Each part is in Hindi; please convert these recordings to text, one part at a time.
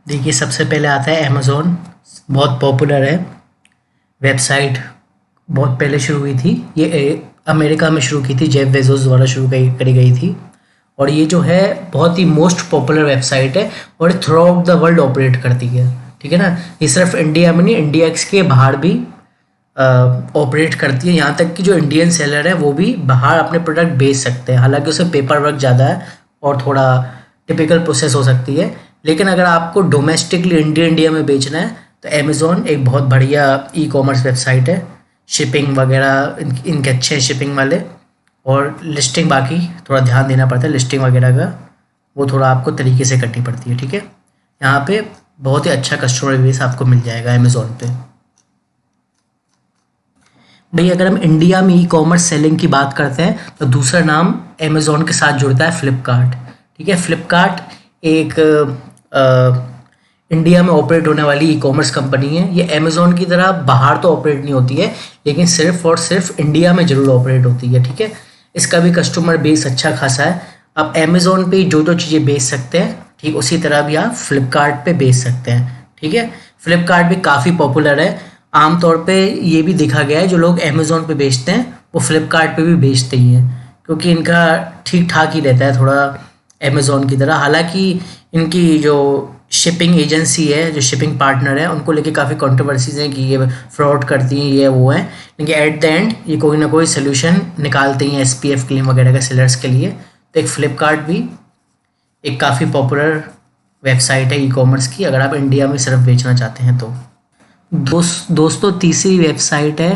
देखिए, सबसे पहले आता है अमेज़न। बहुत पॉपुलर है वेबसाइट। बहुत पहले शुरू हुई थी ये। अमेरिका में शुरू की थी, जेफ बेजोस द्वारा शुरू करी गई थी। और ये जो है बहुत ही मोस्ट पॉपुलर वेबसाइट है और through out the world operate करती है। ठीक है ना। ये सिर्फ इंडिया में नहीं, इंडिया के बाहर भी ऑपरेट करती है। यहाँ तक कि जो इंडियन सेलर है वो भी बाहर अपने प्रोडक्ट बेच सकते हैं। हालांकि उसमें पेपर वर्क ज़्यादा है और थोड़ा टिपिकल प्रोसेस हो सकती है, लेकिन अगर आपको डोमेस्टिकली इंडिया में बेचना है तो अमेज़न एक बहुत बढ़िया ई कॉमर्स वेबसाइट है। शिपिंग वगैरह इनके अच्छे हैं, शिपिंग वाले। और लिस्टिंग बाकी थोड़ा ध्यान देना पड़ता है, लिस्टिंग वगैरह का वो थोड़ा आपको तरीके से करनी पड़ती है। ठीक है। यहाँ पे बहुत ही अच्छा कस्टमर बेस आपको मिल जाएगा अमेज़न पे। भाई, अगर हम इंडिया में ई कॉमर्स सेलिंग की बात करते हैं तो दूसरा नाम अमेज़न के साथ जुड़ता है, फ्लिपकार्ट। ठीक है। फ्लिपकार्ट एक इंडिया में ऑपरेट होने वाली ई कॉमर्स कंपनी है। ये अमेज़न की तरह बाहर तो ऑपरेट नहीं होती है, लेकिन सिर्फ और सिर्फ इंडिया में ज़रूर ऑपरेट होती है। ठीक है। इसका भी कस्टमर बेस अच्छा खासा है। आप अमेज़न पे जो जो चीज़ें बेच सकते हैं, ठीक उसी तरह भी आप फ्लिपकार्ट पे बेच सकते हैं। ठीक है। फ्लिपकार्ट भी काफ़ी पॉपुलर है। आमतौर पे ये भी देखा गया है जो लोग अमेज़न पे बेचते हैं वो फ्लिपकार्ट पे भी बेचते ही हैं, क्योंकि इनका ठीक ठाक ही रहता है थोड़ा अमेज़न की तरह। हालांकि इनकी जो शिपिंग एजेंसी है, जो शिपिंग पार्टनर है, उनको लेके काफ़ी कंट्रोवर्सीज हैं कि ये फ्रॉड करती हैं, ये वो है। लेकिन एट द एंड ये कोई ना कोई सोल्यूशन निकालते हैं SPF क्लेम वगैरह के सेलर्स के लिए। तो एक फ्लिपकार्ट भी एक काफ़ी पॉपुलर वेबसाइट है ई कॉमर्स की, अगर आप इंडिया में सिर्फ बेचना चाहते हैं तो। दोस्तों, तीसरी वेबसाइट है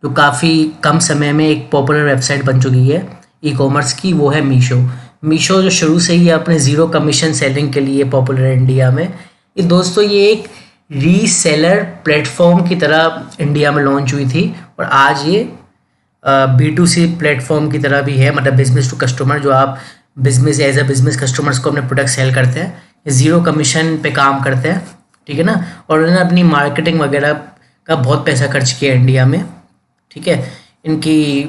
जो काफ़ी कम समय में एक पॉपुलर वेबसाइट बन चुकी है ई कॉमर्स की, वो है मीशो। मीशो जो शुरू से ही अपने ज़ीरो कमीशन सेलिंग के लिए पॉपुलर है इंडिया में। ये दोस्तों ये एक रीसेलर प्लेटफॉर्म की तरह इंडिया में लॉन्च हुई थी और आज ये B2C प्लेटफॉर्म की तरह भी है, मतलब बिजनेस टू कस्टमर। जो आप business as a business customers को अपने प्रोडक्ट सेल करते हैं, ये ज़ीरो कमीशन पे काम करते हैं। ठीक है ना। और उन्होंने अपनी मार्केटिंग वगैरह का बहुत पैसा खर्च किया इंडिया में। ठीक है। इनकी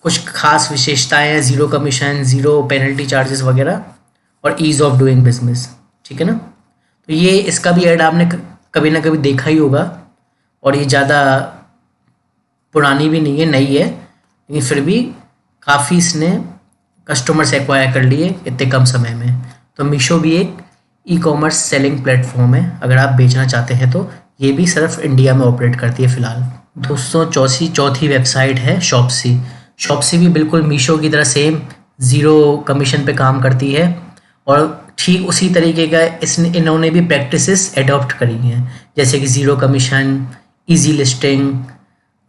कुछ खास विशेषताएं हैं, zero commission, zero penalty charges वगैरह और ईज़ ऑफ डूइंग बिजनेस। ठीक है ना। तो ये इसका भी ऐड आपने कभी ना कभी देखा ही होगा। और ये ज़्यादा पुरानी भी नहीं है, नई है, लेकिन फिर भी काफ़ी इसने कस्टमर्स एक्वायर कर लिए इतने कम समय में। तो मीशो भी एक ई कॉमर्स सेलिंग प्लेटफॉर्म है, अगर आप बेचना चाहते हैं तो। ये भी सिर्फ इंडिया में ऑपरेट करती है फ़िलहाल। दोस्तों, चौथी वेबसाइट है शॉप्सी। शॉप्सी भी बिल्कुल मीशो की तरह सेम ज़ीरो कमीशन पे काम करती है और ठीक उसी तरीके का इन्होंने भी प्रैक्टिसेस एडॉप्ट करी हैं, जैसे कि ज़ीरो कमीशन, इजी लिस्टिंग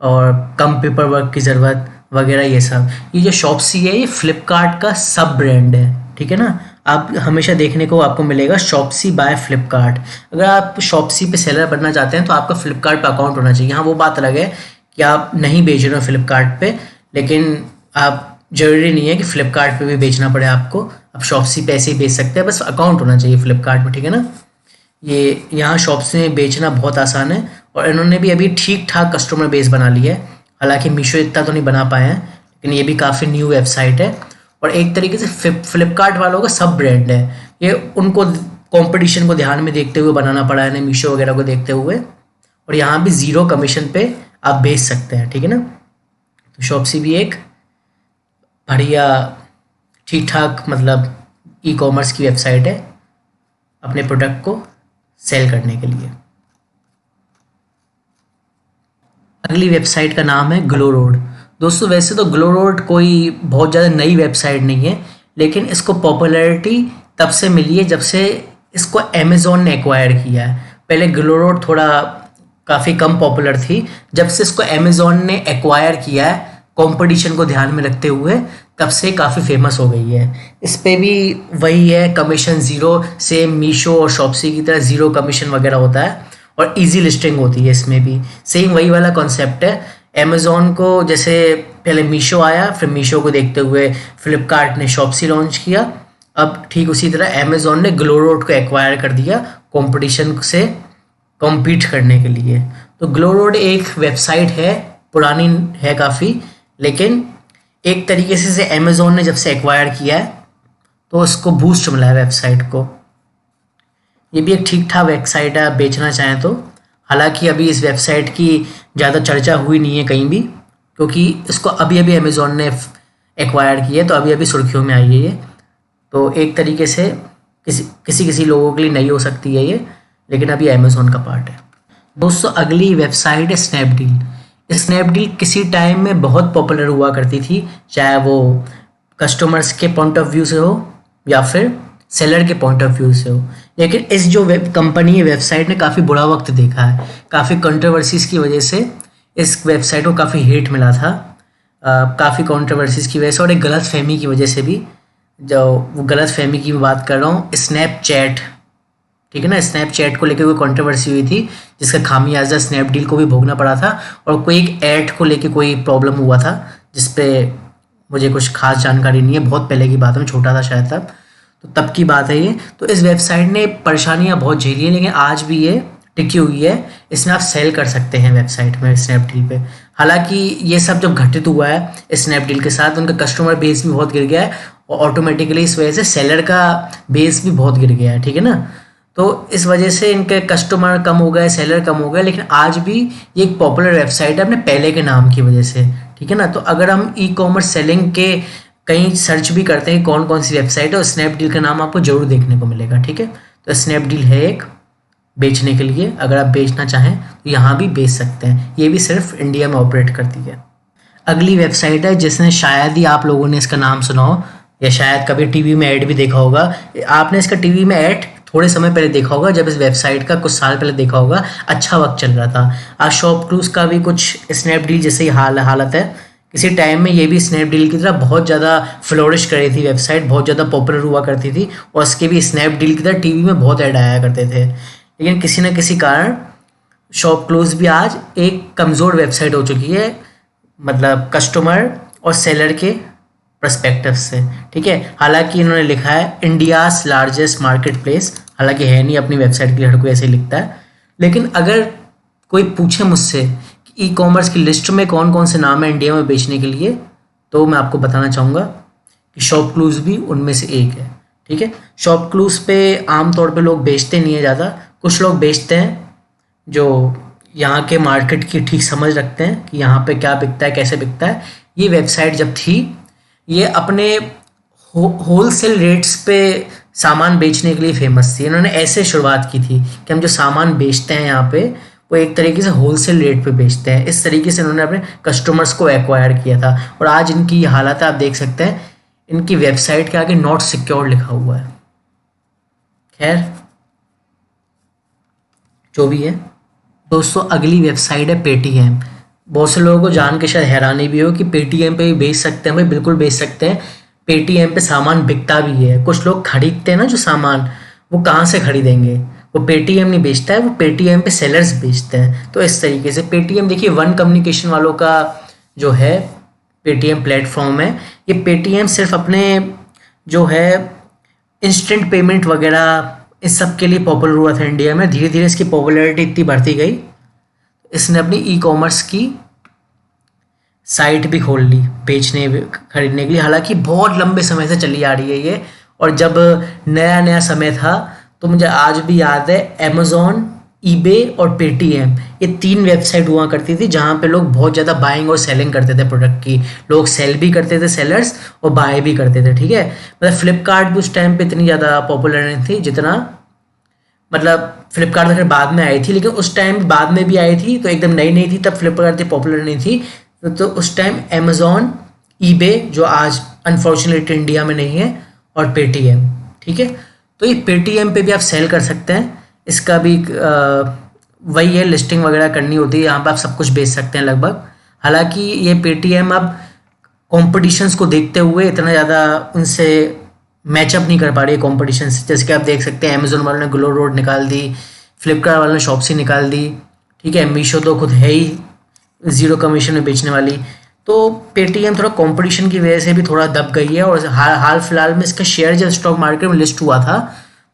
और कम पेपर वर्क की ज़रूरत वगैरह ये सब। ये जो शॉप्सी है ये फ्लिपकार्ट का सब ब्रांड है। ठीक है ना। आप हमेशा देखने को आपको मिलेगा शॉप्सी बाय फ्लिपकार्ट। अगर आप शॉप्सी पे सेलर बनना चाहते हैं तो आपका फ्लिपकार्ट पे अकाउंट होना चाहिए। हाँ, वो बात अलग है कि आप नहीं बेच रहे हो फ्लिपकार्ट पे, लेकिन आप ज़रूरी नहीं है कि फ्लिपकार्ट पे भी बेचना पड़े आपको। आप शॉप्सी पे ऐसे ही बेच सकते हैं, बस अकाउंट होना चाहिए फ्लिपकार्ट में। ठीक है ना। ये यहाँ शॉप्सी में बेचना बहुत आसान है और इन्होंने भी अभी ठीक ठाक कस्टमर बेस बना लिया है। हालांकि मीशो इतना तो नहीं बना पाए हैं, लेकिन ये भी काफ़ी न्यू वेबसाइट है और एक तरीके से फ्लिपकार्ट वालों का सब ब्रांड है ये। उनको कंपटीशन को ध्यान में देखते हुए बनाना पड़ा है, मीशो वगैरह को देखते हुए। और यहाँ भी ज़ीरो कमीशन पे आप बेच सकते हैं। ठीक है ना। तो शॉप्सी भी एक बढ़िया ठीक ठाक मतलब ई कॉमर्स की वेबसाइट है अपने प्रोडक्ट को सेल करने के लिए। अगली वेबसाइट का नाम है ग्लो रोड। दोस्तों, वैसे तो ग्लो रोड कोई बहुत ज़्यादा नई वेबसाइट नहीं है, लेकिन इसको पॉपुलैरिटी तब से मिली है जब से इसको अमेज़न ने एक्वायर किया है। पहले ग्लो रोड थोड़ा काफ़ी कम पॉपुलर थी, जब से इसको अमेज़न ने एक्वायर किया है कंपटीशन को ध्यान में रखते हुए, तब से काफ़ी फेमस हो गई है। इस पे भी वही है, कमीशन ज़ीरो, सेम मीशो और शॉप्सी की तरह ज़ीरो कमीशन वगैरह होता है और इजी लिस्टिंग होती है। इसमें भी सेम वही वाला कॉन्सेप्ट है। अमेज़न को जैसे पहले मीशो आया, फिर मीशो को देखते हुए फ्लिपकार्ट ने शॉप्सी लॉन्च किया, अब ठीक उसी तरह अमेज़न ने ग्लो रोड को एक्वायर कर दिया कंपटीशन से कॉम्पीट करने के लिए। तो ग्लो रोड एक वेबसाइट है, पुरानी है काफ़ी, लेकिन एक तरीके से अमेज़न ने जब से एक्वायर किया है तो उसको बूस्ट मिला है वेबसाइट को। ये भी एक ठीक ठाक वेबसाइट है आप बेचना चाहें तो। हालांकि अभी इस वेबसाइट की ज़्यादा चर्चा हुई नहीं है कहीं भी, क्योंकि इसको अभी अभी अमेज़ॉन ने एक्वायर की है, तो अभी अभी सुर्खियों में आई है ये। तो एक तरीके से किसी किसी लोगों के लिए नहीं हो सकती है ये, लेकिन अभी अमेज़ॉन का पार्ट है। दोस्तों अगली वेबसाइट है स्नैपडील। स्नैपडील किसी टाइम में बहुत पॉपुलर हुआ करती थी, चाहे वो कस्टमर्स के पॉइंट ऑफ व्यू से हो या फिर सेलर के पॉइंट ऑफ व्यू से हो। लेकिन इस जो वेब कंपनी है, वेबसाइट ने काफ़ी बुरा वक्त देखा है। काफ़ी कंट्रोवर्सीज की वजह से इस वेबसाइट को काफ़ी हेट मिला था, काफ़ी कंट्रोवर्सीज की वजह से और एक गलत फहमी की वजह से भी। जो वो गलत फहमी की बात कर रहा हूँ, स्नैपचैट, ठीक है ना, स्नैपचैट को लेकर कोई कंट्रोवर्सी हुई थी जिसका खामियाजा स्नैपडील को भी भोगना पड़ा था, और कोई एक ऐड को लेकर कोई प्रॉब्लम हुआ था जिसपे मुझे कुछ खास जानकारी नहीं है, बहुत पहले की बात है, मैं छोटा था शायद तब की बात है ये। तो इस वेबसाइट ने परेशानियां बहुत झेली हैं, लेकिन आज भी ये टिकी हुई है। इसमें आप सेल कर सकते हैं वेबसाइट में, स्नैपडील पे। हालांकि ये सब जब घटित हुआ है स्नैपडील के साथ, उनका कस्टमर बेस भी बहुत गिर गया है और ऑटोमेटिकली इस वजह से सेलर का बेस भी बहुत गिर गया है, ठीक है ना। तो इस वजह से इनके कस्टमर कम हो गए, सेलर कम हो गए, लेकिन आज भी ये एक पॉपुलर वेबसाइट है अपने पहले के नाम की वजह से, ठीक है ना। तो अगर हम ई कॉमर्स सेलिंग के कहीं सर्च भी करते हैं कौन कौन सी वेबसाइट है, और स्नैपडील का नाम आपको जरूर देखने को मिलेगा, ठीक है। तो स्नैपडील है एक बेचने के लिए, अगर आप बेचना चाहें तो यहाँ भी बेच सकते हैं। ये भी सिर्फ इंडिया में ऑपरेट करती है। अगली वेबसाइट है जिसने शायद ही आप लोगों ने इसका नाम सुना हो, या शायद कभी टीवी में ऐड भी देखा होगा। आपने इसका टीवी में ऐड थोड़े समय पहले देखा होगा, जब इस वेबसाइट का कुछ साल पहले देखा होगा, अच्छा वक्त चल रहा था। आज शॉपक्लूज का भी कुछ स्नैपडील जैसे ही हालत है। किसी टाइम में ये भी स्नैपडील की तरह बहुत ज़्यादा फ्लोरिश कर रही थी वेबसाइट, बहुत ज़्यादा पॉपुलर हुआ करती थी, और उसके भी स्नैपडील की तरह टीवी में बहुत ऐड आया करते थे। लेकिन किसी न किसी कारण शॉपक्लूज भी आज एक कमज़ोर वेबसाइट हो चुकी है, मतलब कस्टमर और सेलर के पर्सपेक्टिव से, ठीक है। हालांकि इन्होंने लिखा है इंडियाज़ लार्जेस्ट मार्केट प्लेस, हालांकि है नहीं, अपनी वेबसाइट के लिए हर कोई ऐसे ही लिखता है। लेकिन अगर कोई पूछे मुझसे कि ई कॉमर्स की लिस्ट में कौन कौन से नाम है इंडिया में बेचने के लिए, तो मैं आपको बताना चाहूँगा कि शॉपक्लूज भी उनमें से एक है, ठीक है। शॉपक्लूज पे आमतौर पे लोग बेचते नहीं है ज़्यादा, कुछ लोग बेचते हैं जो यहाँ के मार्केट की ठीक समझ रखते हैं कि यहाँ पे क्या बिकता है, कैसे बिकता है। ये वेबसाइट जब थी, ये अपने होलसेल रेट्स पे सामान बेचने के लिए फेमस थी। इन्होंने ऐसे शुरुआत की थी कि हम जो सामान बेचते हैं यहाँ पे, वो एक तरीके से होलसेल रेट पे बेचते हैं। इस तरीके से इन्होंने अपने कस्टमर्स को एक्वायर किया था, और आज इनकी ये हालत है, आप देख सकते हैं इनकी वेबसाइट के आगे नॉट सिक्योर्ड लिखा हुआ है। खैर जो भी है दोस्तों, अगली वेबसाइट है पेटीएम। बहुत से लोगों को जान के शायद हैरानी भी हो कि पेटीएम पे भी बेच सकते हैं। भाई बिल्कुल बेच सकते हैं, पेटीएम पे सामान बिकता भी है। कुछ लोग खरीदते हैं ना जो सामान, वो कहाँ से खरीदेंगे, वो पेटीएम नहीं बेचता है, वो पेटीएम पे सेलर्स बेचते हैं। तो इस तरीके से पेटीएम, देखिए वन कम्युनिकेशन वालों का जो है पेटीएम प्लेटफॉर्म है। ये पेटीएम सिर्फ अपने जो है इंस्टेंट पेमेंट वगैरह इस सब के लिए पॉपुलर हुआ था इंडिया में। धीरे धीरे इसकी पॉपुलैरिटी इतनी बढ़ती गई, इसने अपनी ई कॉमर्स की साइट भी खोल ली बेचने खरीदने के लिए। हालांकि बहुत लंबे समय से चली आ रही है ये, और जब नया नया समय था तो मुझे आज भी याद है अमेज़ॉन, ईबे और पेटीएम, ये 3 वेबसाइट हुआ करती थी जहाँ पे लोग बहुत ज़्यादा बाइंग और सेलिंग करते थे प्रोडक्ट की। लोग सेल भी करते थे, सेलर्स, और बाय भी करते थे, ठीक है। मतलब फ्लिपकार्ट भी उस टाइम पे इतनी ज़्यादा पॉपुलर नहीं थी जितना, मतलब फ्लिपकार्ट फिर बाद में आई थी, लेकिन उस टाइम बाद में भी आई थी तो एकदम नई नहीं थी, तब फ्लिपकार्ट इतनी पॉपुलर नहीं थी। तो उस टाइम अमेज़ॉन, ईबे जो आज अनफॉर्चुनेटली इंडिया में नहीं है, और पेटीएम, ठीक है। तो ये पेटीएम पे भी आप सेल कर सकते हैं। इसका भी वही है, लिस्टिंग वगैरह करनी होती है, यहाँ पर आप सब कुछ बेच सकते हैं लगभग। हालांकि ये पेटीएम अब कॉम्पिटिशन्स को देखते हुए इतना ज़्यादा उनसे मैचअप नहीं कर पा रही है कॉम्पिटिशन से। जैसे कि आप देख सकते हैं अमेज़ॉन वालों ने ग्लो रोड निकाल दी, फ्लिपकार्ट वालों ने शॉप्सी निकाल दी, ठीक है। मीशो तो खुद है ही ज़ीरो कमीशन में बेचने वाली। तो पेटीएम थोड़ा कंपटीशन की वजह से भी थोड़ा दब गई है, और हाल फिलहाल में इसका शेयर जब स्टॉक मार्केट में लिस्ट हुआ था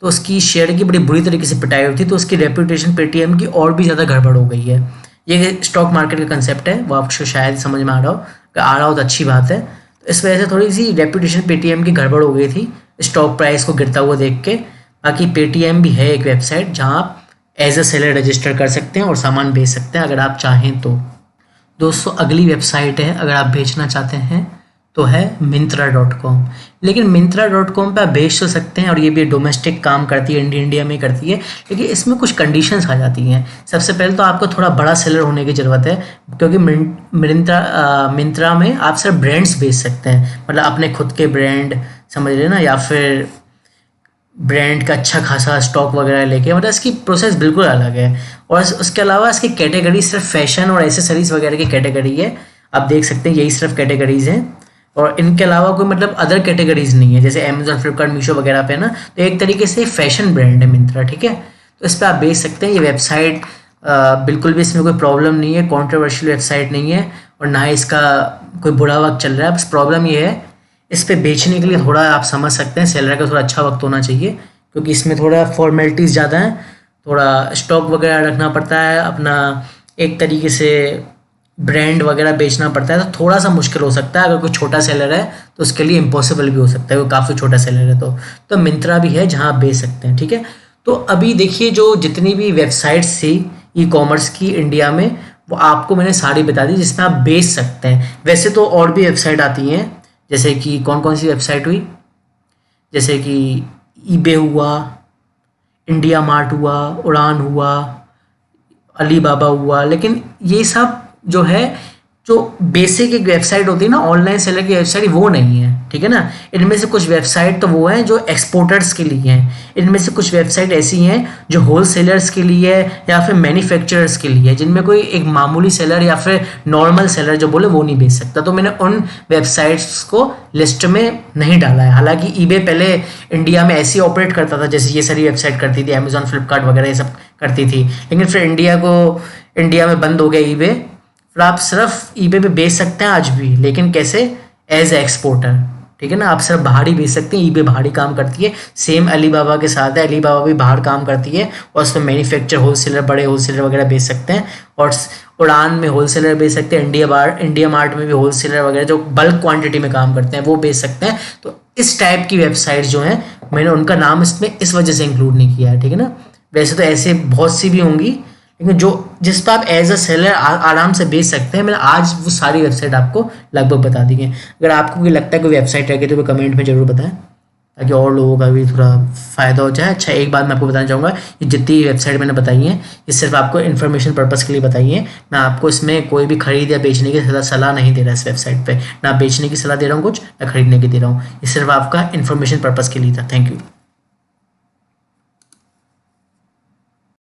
तो उसकी शेयर की बड़ी बुरी तरीके से पिटाई हुई थी, तो उसकी रेपुटेशन पेटीएम की और भी ज़्यादा गड़बड़ हो गई है। ये स्टॉक मार्केट का कंसेप्ट है, वो आपको शायद समझ में आ रहा हो तो अच्छी बात है। तो इस वजह से थोड़ी सी रेपुटेशन पेटीएम की गड़बड़ हो गई थी स्टॉक प्राइस को गिरता हुआ देख के। बाकी पेटीएम भी है एक वेबसाइट जहाँ आप एज अ सेलर रजिस्टर कर सकते हैं और सामान बेच सकते हैं अगर आप चाहें तो। दोस्तों अगली वेबसाइट है अगर आप बेचना चाहते हैं तो है Myntra.com। लेकिन Myntra.com पे आप बेच तो सकते हैं और ये भी डोमेस्टिक काम करती है, इंडिया में करती है, लेकिन इसमें कुछ कंडीशंस आ जाती हैं। सबसे पहले तो आपको थोड़ा बड़ा सेलर होने की ज़रूरत है, क्योंकि मिंत्रा में आप सिर्फ ब्रांड्स बेच सकते हैं, मतलब अपने खुद के ब्रांड समझ रहे ना, या फिर ब्रांड का अच्छा खासा स्टॉक वगैरह लेके, मतलब इसकी प्रोसेस बिल्कुल अलग है। और उसके अलावा इसकी कैटेगरी सिर्फ फैशन और एसेसरीज वगैरह की कैटेगरी है, आप देख सकते हैं यही सिर्फ कैटेगरीज हैं, और इनके अलावा कोई मतलब अदर कैटेगरीज नहीं है, जैसे अमेजोन, फ्लिपकार्ट, मीशो वगैरह पे ना। तो एक तरीके से फैशन ब्रांड है मिंत्रा, ठीक है। तो इस पर आप बेच सकते हैं। ये वेबसाइट बिल्कुल भी इसमें कोई प्रॉब्लम नहीं है, कॉन्ट्रोवर्शियल वेबसाइट नहीं है, और ना ही इसका कोई बुरा वक्त चल रहा है। बस प्रॉब्लम ये है, इस पर बेचने के लिए थोड़ा आप समझ सकते हैं सेलर का थोड़ा अच्छा वक्त होना चाहिए, क्योंकि इसमें थोड़ा फॉर्मेलिटीज़ ज़्यादा हैं, थोड़ा स्टॉक वगैरह रखना पड़ता है, अपना एक तरीके से ब्रांड वगैरह बेचना पड़ता है, तो थोड़ा सा मुश्किल हो सकता है। अगर कोई छोटा सेलर है तो उसके लिए इम्पॉसिबल भी हो सकता है, वो काफ़ी छोटा सेलर है तो मिंत्रा भी है जहाँ आप बेच सकते हैं, ठीक है। तो अभी देखिए जो जितनी भी वेबसाइट्स थी ई कॉमर्स की इंडिया में, वो आपको मैंने सारी बता दी जिसमें आप बेच सकते हैं। वैसे तो और भी वेबसाइट आती हैं, जैसे कि कौन कौन सी वेबसाइट हुई, जैसे कि ईबे हुआ, इंडिया मार्ट हुआ, उड़ान हुआ, अलीबाबा हुआ, लेकिन ये सब जो है जो बेसिक एक वेबसाइट होती है ना ऑनलाइन सेलर की वेबसाइट, वो नहीं है, ठीक है ना। इनमें से कुछ वेबसाइट तो वो हैं जो एक्सपोर्टर्स के लिए हैं, इनमें से कुछ वेबसाइट ऐसी हैं जो होल सेलर्स के लिए या फिर मैन्युफैक्चरर्स के लिए, जिनमें कोई एक मामूली सेलर या फिर नॉर्मल सेलर जो बोले वो नहीं बेच सकता। तो मैंने उन वेबसाइट्स को लिस्ट में नहीं डाला है। हालांकि ईबे पहले इंडिया में ऐसे ऑपरेट करता था जैसे ये सारी वेबसाइट करती थी, अमेजोन, फ्लिपकार्ट वगैरह ये सब करती थी, लेकिन फिर इंडिया में बंद हो गया ईबे। फिर आप सिर्फ ईबे पे बेच सकते हैं आज भी, लेकिन कैसे, एज ए एक्सपोर्टर, ठीक है ना। आप सिर्फ बाहर ही बेच सकते हैं, ईबे बाहर ही काम करती है। सेम अलीबाबा के साथ है, अलीबाबा भी बाहर काम करती है, और उसमें मैन्युफैक्चर होलसेलर, बड़े होलसेलर वगैरह बेच सकते हैं, और उड़ान में होलसेलर बेच सकते हैं, इंडिया मार्ट में भी होलसेलर वगैरह जो बल्क क्वांटिटी में काम करते हैं वो बेच सकते हैं। तो इस टाइप की वेबसाइट जो हैं, मैंने उनका नाम इसमें इस वजह से इंक्लूड नहीं किया है, ठीक है ना। वैसे तो ऐसे बहुत सी भी होंगी, लेकिन जिस पर आप एज अ सेलर आराम से बेच सकते हैं, मैंने आज वो सारी वेबसाइट आपको लगभग बता दी है। अगर आपको कोई लगता है कोई वेबसाइट है तो कमेंट में ज़रूर बताएं, ताकि और लोगों का भी थोड़ा फ़ायदा हो जाए। अच्छा, एक बात मैं आपको बताना चाहूँगा, ये जितनी वेबसाइट मैंने बताई हैं ये सिर्फ आपको इन्फॉर्मेशन पर्पज़ के लिए बताई है। मैं आपको इसमें कोई भी खरीद या बेचने की सलाह नहीं दे रहा इस वेबसाइट पर, ना बेचने की सलाह दे रहा हूँ कुछ, ना खरीदने की दे रहा हूँ। ये सिर्फ आपका इन्फॉर्मेशन पर्पज़ के लिए था। Thank you.